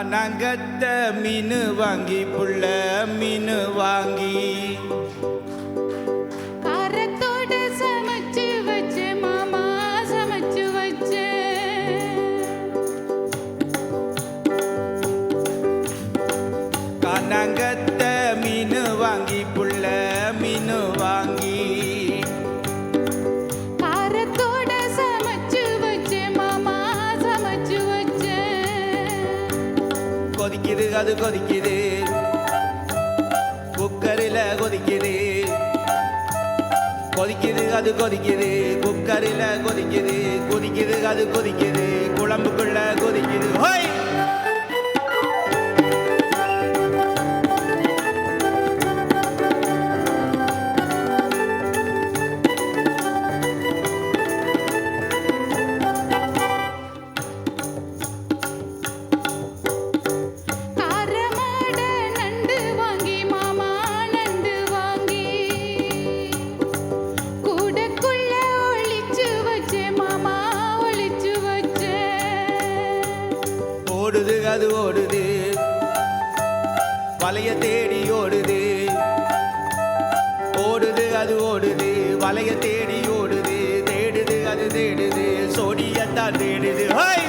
கனங்கத்த மீனு வாங்கி புள்ள மீனு வாங்கி காரத்தோட சமைச்சு வச்ச மாமா சமைச்சு வச்ச கனங்கத்த மீனு வாங்கி புள்ள மீனு வாங்கி காரத்தோட சமைச்சு வச்ச மாமா சமைச்சு வச்ச கொதிக்குது அது கொதிக்குது குக்கரில் கொதிக்குது கொதிக்குது அது கொதிக்குது குக்கரில் கொதிக்குது கொதிக்குது அது கொதிக்குது குழம்புக்குள்ள கொதிக்குது ஹோய் காரமாட நண்டு வாங்கி மாமா நண்டு வாங்கி கூடக்குள்ள ஒளிச்சு வச்ச மாமா ஒளிச்சு வச்ச ஓடுது அது ஓடுது வலைய தேடி ஓடுது ஓடுது அது ஓடுது வலைய தேடி ஓடுது தேடுது அது தேடுது சோடியத்தான் தேடுது ஹோய்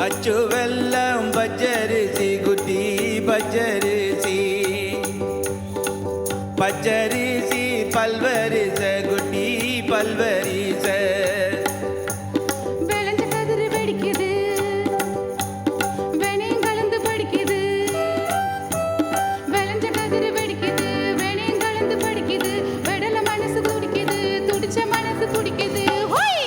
அச்சு வெல்லம் பச்சரிசி குட்டி பச்சரிசி பச்சரிசி பல்வரிச குட்டி பல்வரிச விளைஞ்ச கதிரு வெடிக்குது வெனையும் கலந்து படிக்குது விளைஞ்ச கதிரு வெடிக்குது வெனையும் கலந்து படிக்குது வெடல மனசு துடிக்குது துடிச்ச மனசு துடிக்குது ஹோய்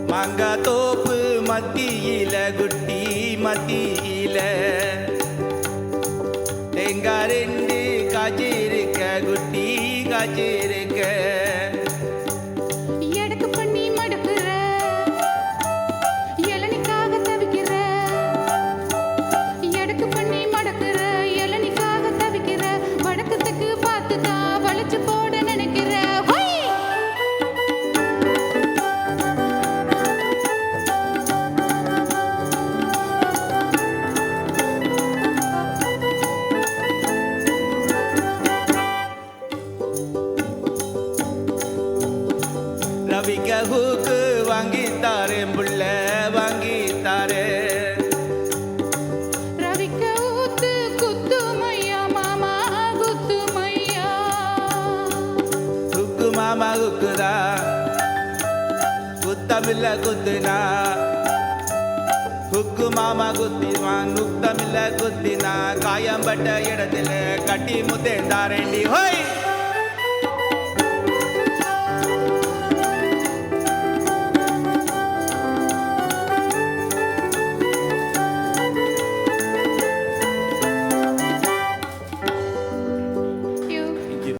மாங்கா தோப்பு மத்தியில குட்டி மத்தியில தேங்காய் ரெண்டு காய்ச்சிருக்க குட்டி காய்ச்சிருக்க எடக்கு பண்ணி மடக்குற இளநிக்காக தவிக்கிற எடக்கு பண்ணி மடக்குற இளநிக்காக தவிக்கிற வடக்கத்துக்கு பார்த்துதான் வளைச்சு போட நினைக்கிற ஹொய் ரவிக்க ஹூக்கு வாங்கி தாரேன் புள்ள வாங்கி தாரேன் ரவிக்க ஊத்து குத்து மையா மாமா குத்து மையா குக்கு மாமா குக்குதா குத்தமில்ல குத்துனா குக்கு மாமா குத்திவான் குத்தமில்ல குத்தினா காயம்பட்ட இடத்துல கட்டி முத்தேந்தாரேண்டி ஹோய்